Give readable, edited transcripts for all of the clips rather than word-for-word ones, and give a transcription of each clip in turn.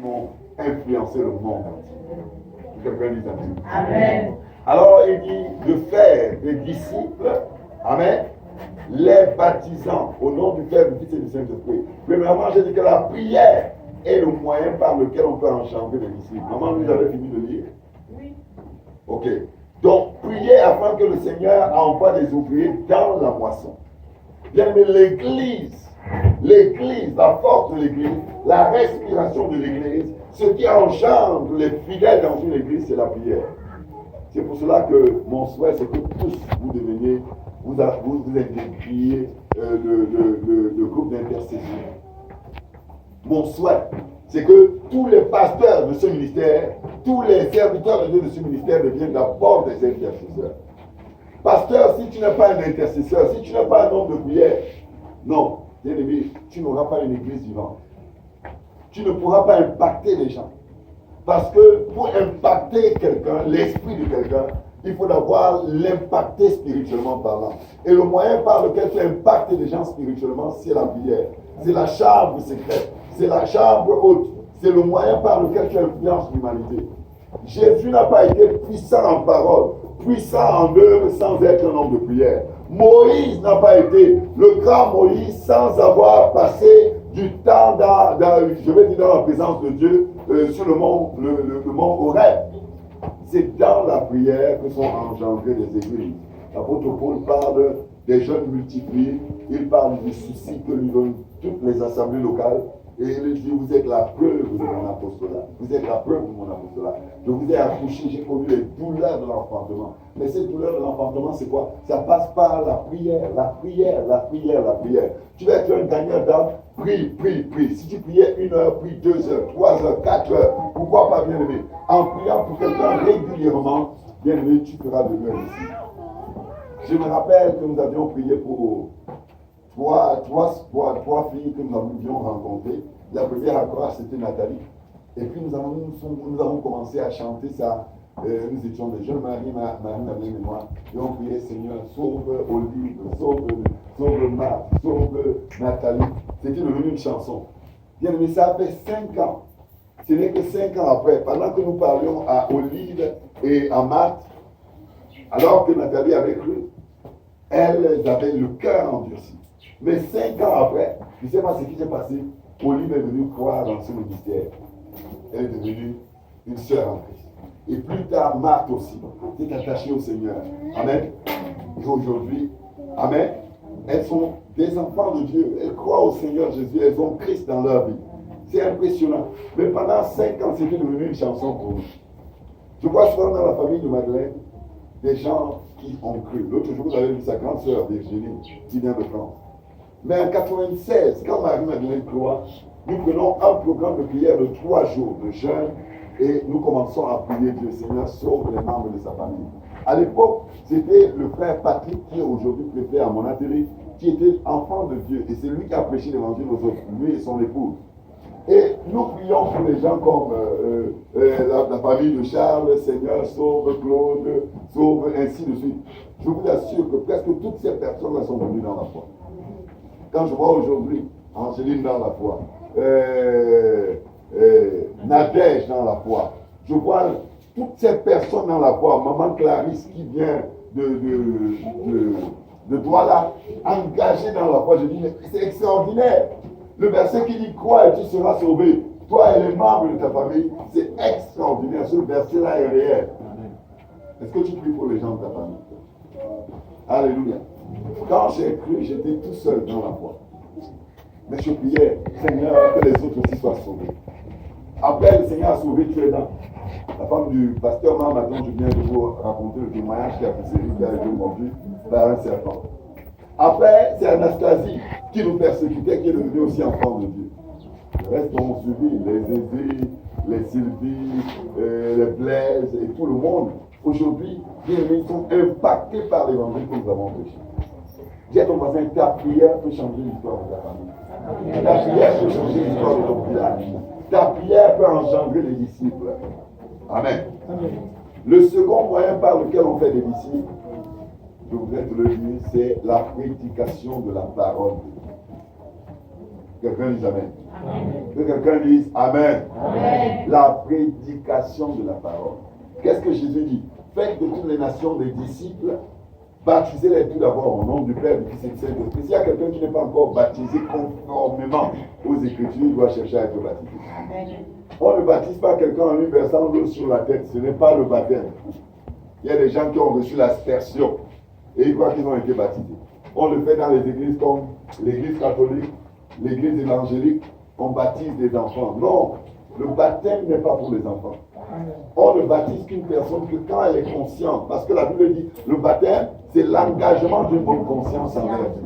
vont influencer le monde. Quelqu'un dit amen. Amen. Alors il dit de faire des disciples, amen, les baptisant au nom du Père, du Fils et du Saint-Esprit. Premièrement, j'ai dit que la prière est le moyen par lequel on peut engendrer les disciples. Maman, vous avez fini de lire? Oui. Ok. Donc, priez afin que le Seigneur envoie des ouvriers dans la moisson. Bien, mais l'église, la force de l'église, la respiration de l'église, ce qui engendre les fidèles dans une église, c'est la prière. C'est pour cela que mon souhait, c'est que tous vous deveniez, vous intégriez le groupe d'intercession. Mon souhait, c'est que tous les pasteurs de ce ministère, tous les serviteurs de Dieu de ce ministère deviennent d'abord des intercesseurs. Pasteur, si tu n'es pas un intercesseur, si tu n'es pas un homme de prière, non, bien-aimé, tu n'auras pas une église vivante. Tu ne pourras pas impacter les gens. Parce que pour impacter quelqu'un, l'esprit de quelqu'un, il faut d'abord l'impacter spirituellement parlant. Et le moyen par lequel tu impactes les gens spirituellement, c'est la prière. C'est la chambre secrète. C'est la chambre haute. C'est le moyen par lequel tu influences l'humanité. Jésus n'a pas été puissant en parole, puissant en œuvre sans être un homme de prière. Moïse n'a pas été le grand Moïse sans avoir passé du temps dans la présence de Dieu sur le mont Horeb. C'est dans la prière que sont engendrées les églises. L'apôtre Paul parle des jeunes multipliés, il parle du souci que lui donnent toutes les assemblées locales. Et il dit, vous êtes la preuve de mon apostolat. Vous êtes la preuve de mon apostolat. Je vous ai accouché, j'ai connu les douleurs de l'enfantement. Mais ces douleurs de l'enfantement, c'est quoi? Ça passe par la prière, la prière, la prière, la prière. Tu vas être un gagnant d'âme, prie, prie, prie. Si tu priais 1 heure, prie 2 heures, 3 heures, 4 heures. Pourquoi pas, bien-aimé? En priant pour quelqu'un régulièrement, bien-aimé, tu feras de mieux ici. Je me rappelle que nous avions prié pour trois filles que nous avions rencontrées. La première accroche, c'était Nathalie. Et puis nous avons commencé à chanter ça. Nous étions des jeunes, Marie, Marie et moi. Et on priait, Seigneur, sauve Olive, sauve Marc, sauve Nathalie. C'était devenu une chanson. Bien aimé, ça a fait 5 ans. Ce n'est que 5 ans après, pendant que nous parlions à Olive et à Marc, alors que Nathalie avait cru, elles avaient le cœur endurci. Mais 5 ans après, je ne sais pas ce qui s'est passé, Olive est venue croire dans ce ministère. Elle est devenue une sœur en Christ. Et plus tard, Marthe aussi s'est attachée au Seigneur. Amen. Et aujourd'hui, amen, elles sont des enfants de Dieu. Elles croient au Seigneur Jésus. Elles ont Christ dans leur vie. C'est impressionnant. Mais pendant 5 ans, c'était devenu une chanson pour nous. Je vois souvent dans la famille de Madeleine des gens qui ont cru. L'autre jour, vous avez vu sa grande sœur Virginie, qui vient de France. Mais en 1996, quand Marie-Madeleine croit, nous prenons un programme de prière de 3 jours de jeûne et nous commençons à prier Dieu, Seigneur, sauve les membres de sa famille. À l'époque, c'était le frère Patrick, qui est aujourd'hui préfet à Monatéry, qui était enfant de Dieu. Et c'est lui qui a prêché l'évangile aux autres, lui et son épouse. Et nous prions pour les gens comme la famille de Charles, Seigneur, sauve Claude, sauve, ainsi de suite. Je vous assure que presque toutes ces personnes-là sont venues dans la foi. Quand je vois aujourd'hui Angéline dans la foi, Nadège dans la foi, je vois toutes ces personnes dans la foi, Maman Clarisse qui vient de Douala, engagée dans la foi, je dis, mais c'est extraordinaire. Le verset qui dit, crois et tu seras sauvé, toi et les membres de ta famille, c'est extraordinaire, ce verset-là est réel. Est-ce que tu pries pour les gens de ta famille? Alléluia. Quand j'ai cru, j'étais tout seul dans la foi. Mais je priais, Seigneur, que les autres aussi soient sauvés. Après, le Seigneur a sauvé Tuédan. La femme du pasteur Maman, je viens de vous raconter le témoignage qui a été mordu par un serpent. Après, c'est Anastasie qui nous persécutait, qui est devenue aussi enfant de Dieu. Le reste ont suivi, les Ézé, les Sylvie, les Blaise et tout le monde. Aujourd'hui, ils sont impactés par l'évangile que nous avons prêché. Dis à ton voisin, ta prière peut changer l'histoire de ta famille. Ta prière peut changer l'histoire de ton village. Ta prière peut engendrer des disciples. Amen. Le second moyen par lequel on fait des disciples, je voudrais te le dire, c'est la prédication de la parole de Dieu. Quelqu'un dise Amen. Que quelqu'un dise Amen. Amen. prédication de la parole. Qu'est-ce que Jésus dit? Faites de toutes les nations des disciples, baptisez-les tout d'abord au nom du Père, du Fils et du Saint-Esprit. S'il y a quelqu'un qui n'est pas encore baptisé conformément aux Écritures, il doit chercher à être baptisé. Amen. On ne baptise pas quelqu'un en lui versant l'eau sur la tête, ce n'est pas le baptême. Il y a des gens qui ont reçu l'aspersion et ils croient qu'ils ont été baptisés. On le fait dans les églises comme l'église catholique, l'église évangélique, on baptise des enfants. Non, le baptême n'est pas pour les enfants. On ne baptise qu'une personne que quand elle est consciente, parce que la Bible dit, le baptême, c'est l'engagement d'une bonne conscience envers Dieu.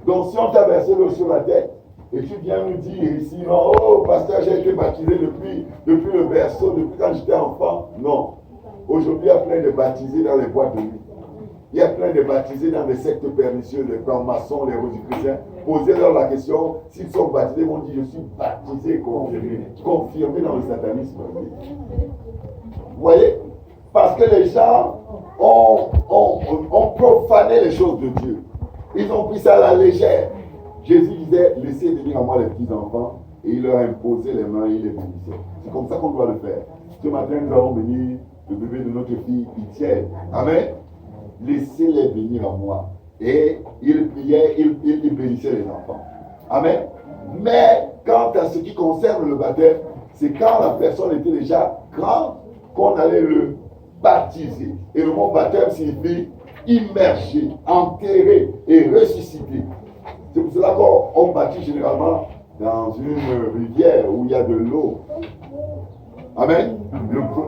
Donc si on t'a versé l'eau sur la tête, et tu viens nous dire ici, non, oh pasteur, j'ai été baptisé depuis le berceau, depuis quand j'étais enfant. Non. Aujourd'hui, il y a plein de baptisés dans les boîtes de nuit. Il y a plein de baptisés dans les sectes pernicieux, les francs-maçons, les rosicruciens. Posez-leur la question, s'ils sont baptisés, ils vont dire, je suis baptisé, confirmé dans le satanisme. Vous voyez? Parce que les gens ont profané les choses de Dieu. Ils ont pris ça à la légère. Jésus disait, laissez venir à moi les petits-enfants, et il leur imposait les mains, il les bénissait. C'est comme ça qu'on doit le faire. Ce matin, nous allons bénir le bébé de notre fille Itienne. Amen. Laissez-les venir à moi. Et il priait, il bénissait les enfants. Amen. Mais quant à ce qui concerne le baptême, c'est quand la personne était déjà grande qu'on allait le baptiser. Et le mot baptême signifie immerger, enterrer et ressusciter. C'est pour cela qu'on baptise généralement dans une rivière où il y a de l'eau. Amen.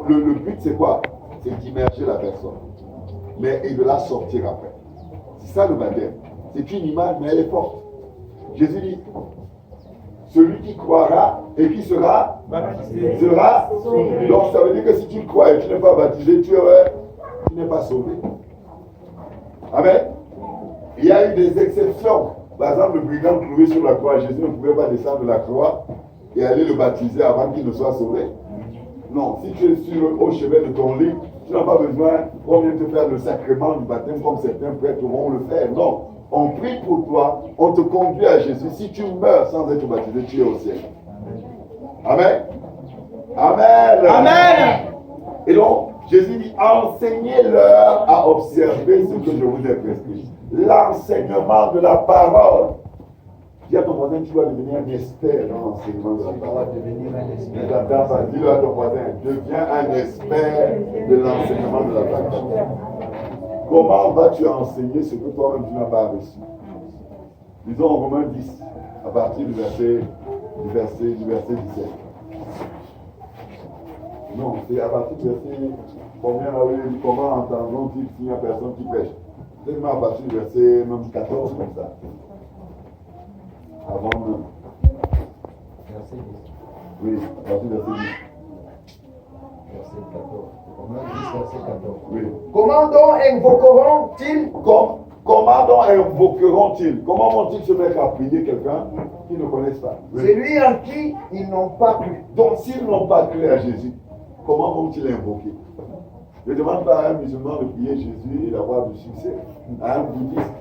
Le but c'est quoi? C'est d'immerger la personne. Mais et de la sortir après. C'est ça le baptême. C'est une image, mais elle est forte. Jésus dit, celui qui croira et qui sera baptisé sera sauvé. Donc ça veut dire que si tu crois et tu n'es pas baptisé, tu n'es pas sauvé. Amen. Il y a eu des exceptions. Par exemple, le brigand cloué sur la croix, Jésus ne pouvait pas descendre de la croix et aller le baptiser avant qu'il ne soit sauvé. Non, si tu es au chevet de ton lit, tu n'as pas besoin qu'on vienne te faire le sacrement du baptême comme certains prêtres vont le faire. Non, on prie pour toi, on te conduit à Jésus. Si tu meurs sans être baptisé, tu es au ciel. Amen. Amen. Amen. Et donc, Jésus dit, enseignez-leur à observer ce que je vous ai prescrit. L'enseignement de la parole. Dis à ton voisin, tu dois devenir un expert dans l'enseignement de la parole. Dis-le à ton voisin, deviens un expert de l'enseignement de la parole. Comment vas-tu enseigner ce que toi-même tu n'as pas reçu? Disons en Romains 10, à partir du verset 17. Non, c'est à partir du verset, comment entendront-ils s'il n'y a personne qui prêche? Tellement à partir du verset même 14 comme ça. Avant même. Verset 10. Oui, à partir du verset 10. Verset 14. Romains 10, verset 14. Oui. Comment donc invoqueront-ils? Comment donc invoqueront-ils? Comment vont-ils se mettre à prier quelqu'un qu'ils ne connaissent pas? Oui. Celui en qui ils n'ont pas cru. Donc s'ils n'ont pas cru à Jésus, comment vont-ils invoquer? Je ne demande pas à un musulman de prier Jésus et d'avoir du succès, à un bouddhiste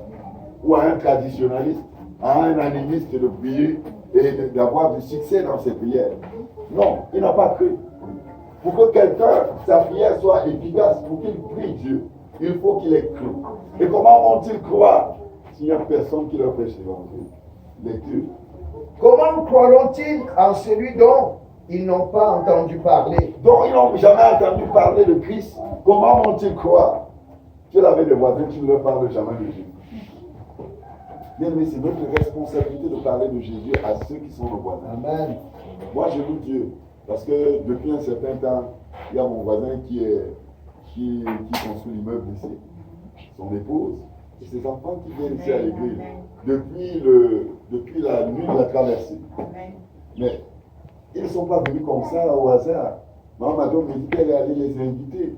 ou à un traditionnaliste, à un animiste de prier et d'avoir du succès dans ses prières. Non, il n'a pas cru. Pour que quelqu'un, sa prière soit efficace, pour qu'il prie Dieu, il faut qu'il ait cru. Et comment vont-ils croire s'il n'y a personne qui leur prêche l'évangile? Lecture. Comment croiront-ils en celui dont ils n'ont pas entendu parler? Donc ils n'ont jamais entendu parler de Christ. Comment vont-ils croire? Tu l'avais des voisins, tu ne leur parles jamais de Jésus. Bien, mais c'est notre responsabilité de parler de Jésus à ceux qui sont nos voisins. Amen. Moi, je loue Dieu. Parce que depuis un certain temps, il y a mon voisin qui construit l'immeuble ici. Son épouse et ses enfants qui viennent ici à l'église. Depuis la nuit de la traversée. Mais ils ne sont pas venus comme ça au hasard. Maman m'a dit qu'elle allait les inviter.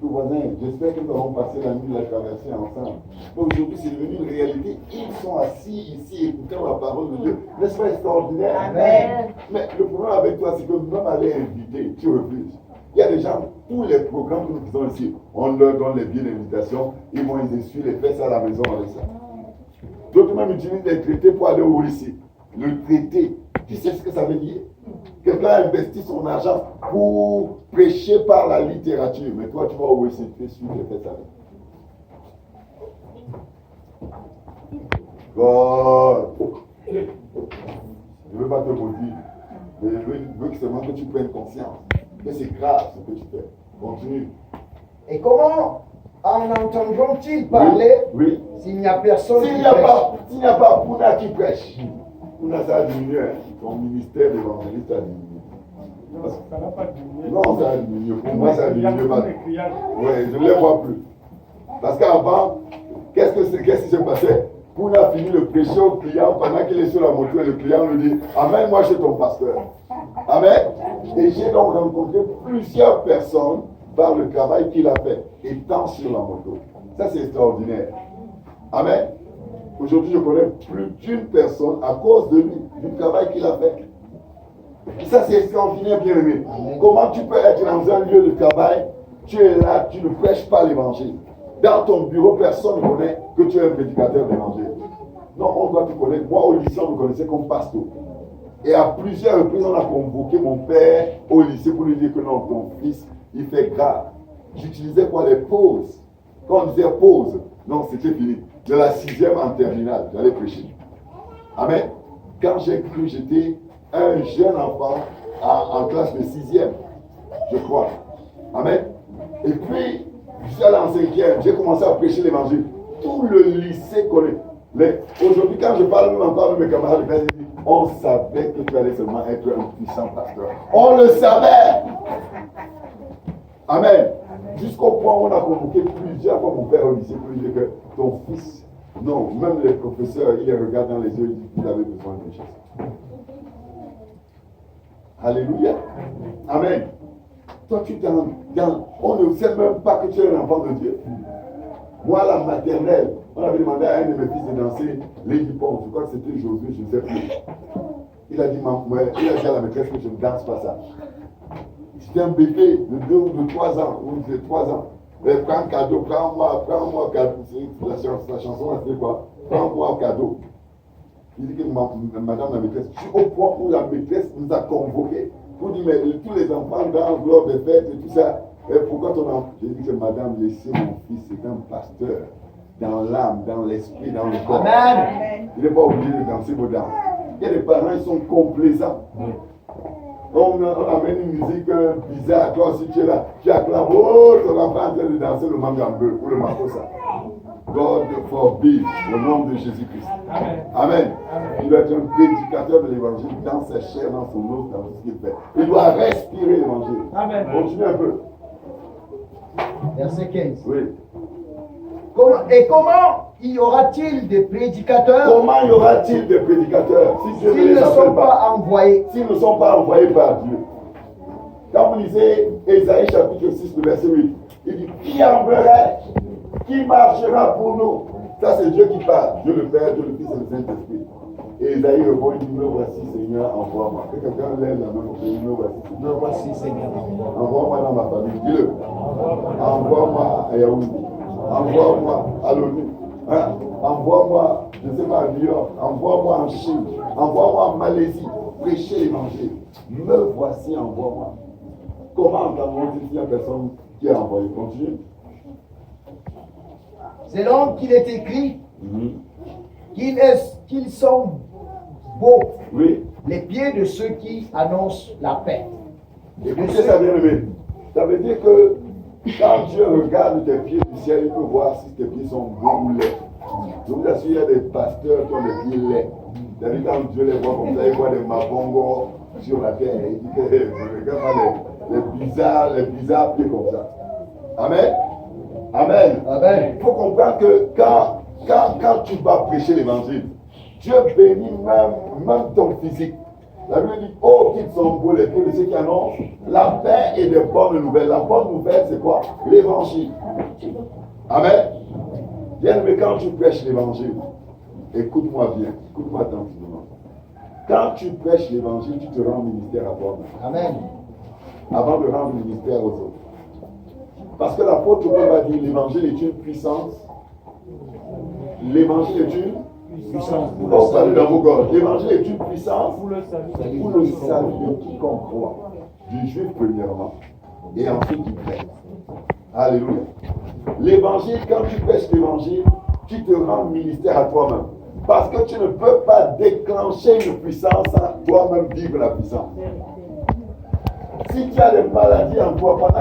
Voisins, j'espère que nous allons passer la nuit de la traversée ensemble. Mais aujourd'hui, c'est devenu une réalité. Ils sont assis ici écoutant la parole de Dieu. N'est-ce pas extraordinaire? Amen. Mais le problème avec toi, c'est que même aller inviter, tu refuses. Il y a des gens, tous les programmes que nous faisons ici, on leur donne les billets d'invitation, ils vont les essuyer les fesses à la maison avec ça. D'autres même utilisent les traités pour aller au lycée. Le traité. Tu sais ce que ça veut dire? Quelqu'un a investi son argent pour prêcher par la littérature. Mais toi, tu vas où c'est fait, celui qui fait ça. God. Je ne veux pas te maudire. Mais je veux seulement que tu prennes conscience que c'est grave ce que tu fais. Continue. Et comment en entendront-ils parler Oui. s'il n'y a personne S'il qui n'y a prêche? pas Pouna qui prêche, Pouna ça a diminué. Ton ministère d'évangéliste a diminué. Ça n'a pas diminué. Non, ça a diminué. Pour moi, ça a diminué. Oui, je ne les vois plus. Parce qu'avant, qu'est-ce qui s'est passé? Pouna a fini de prêcher au client pendant qu'il est sur la moto et le client lui dit amène-moi chez ton pasteur. Amen. Et j'ai donc rencontré plusieurs personnes par le travail qu'il a fait, étant sur la moto. Ça, c'est extraordinaire. Amen. Aujourd'hui, je connais plus d'une personne à cause de lui, du travail qu'il a fait. Et ça, c'est extraordinaire, bien aimé. Comment tu peux être dans un lieu de travail, tu es là, tu ne prêches pas l'évangile. Dans ton bureau, personne ne connaît que tu es un prédicateur d'évangile. Non, on doit te connaître. Moi, au lycée, on me connaissait comme pasteur. Et à plusieurs reprises, on a convoqué mon père au lycée pour lui dire que non, ton fils, il fait grave. J'utilisais quoi? Les pauses. Quand on disait pause, non, c'était fini. De la 6e en terminale, j'allais prêcher. Amen. Quand j'ai cru, j'étais un jeune enfant en classe de 6e, je crois. Amen. Et puis, je suis allé en 5e, j'ai commencé à prêcher l'évangile. Tout le lycée connaît. Aujourd'hui, quand je parle même encore de mes camarades, on savait que tu allais seulement être un puissant pasteur. On le savait. Amen. Jusqu'au point où on a convoqué plusieurs fois mon père au lycée pour lui dire que ton fils, non, même les professeurs, ils les regardent dans les yeux, ils disent qu'ils avaient besoin de choses. Alléluia. Amen. Toi, tu t'en. On ne sait même pas que tu es un enfant de Dieu. Moi, la maternelle, on avait demandé à un de mes fils de danser Lady Pong. Je crois que c'était Josué, je ne sais plus. Il a dit à la maîtresse que je ne danse pas ça. J'étais un bébé de 2 ou de 3 ans, ou de 3 ans. Mais prends cadeau, prends-moi cadeau. La chanson, c'était quoi? Prends-moi cadeau. Il dit que madame la maîtresse, je suis au point où la maîtresse nous a convoqués pour dire, mais tous les enfants dansent lors des fêtes et tout ça. Et pourquoi ton enfant? J'ai dit que madame, laissez mon fils, c'est un pasteur. Dans l'âme, dans l'esprit, dans le corps. Amen. Il n'est pas obligé de danser vos danses. Il y a des parents, ils sont complaisants. On amène une musique bizarre. Toi aussi, tu es là. Tu acclames. Oh, ton enfant est en train de danser le mangambeu ou le makosa. God forbid, le nom de Jésus-Christ. Amen. Amen. Il doit être un prédicateur de l'évangile dans sa chair, dans son eau, dans tout ce qu'il fait. Il doit respirer l'évangile. Amen. Continue un peu. Verset 15. Oui. Comment y aura-t-il des prédicateurs Comment y aura-t-il des prédicateurs si Dieu s'ils ne sont pas envoyés? S'ils ne sont pas envoyés par Dieu. Quand vous lisez Ésaïe chapitre 6, le verset 8, il dit, qui enverrait? Qui marchera pour nous? Ça, c'est Dieu qui parle. Dieu le Père, Dieu le Fils et le Saint-Esprit. Et Ésaïe répond, il dit, me voici Seigneur, envoie-moi. Que quelqu'un lève la main pour dire, me voici Seigneur. Me voici Seigneur, envoie-moi. Envoie-moi dans ma famille. Dis-le. Envoie-moi à Yaoundé. Envoie-moi à l'ONU. Hein? Envoie-moi, je ne sais pas, à New York. Envoie-moi en Chine. Envoie-moi en Malaisie. Prêcher l'évangile. Me voici, envoie-moi. Comment entendons-nous s'il y a personne qui a envoyé? Continue. C'est donc qu'il est écrit qu'ils sont beaux, oui, les pieds de ceux qui annoncent la paix. Écoutez ça, bien aimé. Ça veut dire que quand Dieu regarde tes pieds du ciel, il peut voir si tes pieds sont beaux ou laids. Je vous assure, il y a des pasteurs qui ont des pieds laids. C'est-à-dire quand Dieu les voit comme ça, il voit des mabongos sur la terre. Il dit que je regarde les bizarres pieds comme ça. Amen. Amen. Amen. Il faut comprendre que quand tu vas prêcher l'évangile, Dieu bénit même ton physique. La Bible dit, oh, qu'ils sont beaux les pieds de ceux qui annoncent la paix et des bonnes nouvelles. La bonne nouvelle, c'est quoi? L'évangile. Amen. Bien, mais quand tu prêches l'évangile, écoute-moi bien, écoute-moi attentivement. Quand tu prêches l'évangile, tu te rends ministère à toi-même. Amen. Avant de rendre ministère aux autres. Parce que l'apôtre Paul va dire l'évangile est une puissance. L'évangile est une puissance On parle dans vos gorges. L'évangile est une puissance pour le salut. pour le salut de quiconque croit. Du juif premièrement et ensuite du grec. Alléluia. L'évangile, quand tu pèches l'évangile, tu te rends ministère à toi-même. Parce que tu ne peux pas déclencher une puissance sans toi-même vivre la puissance. Si tu as des maladies en toi, pendant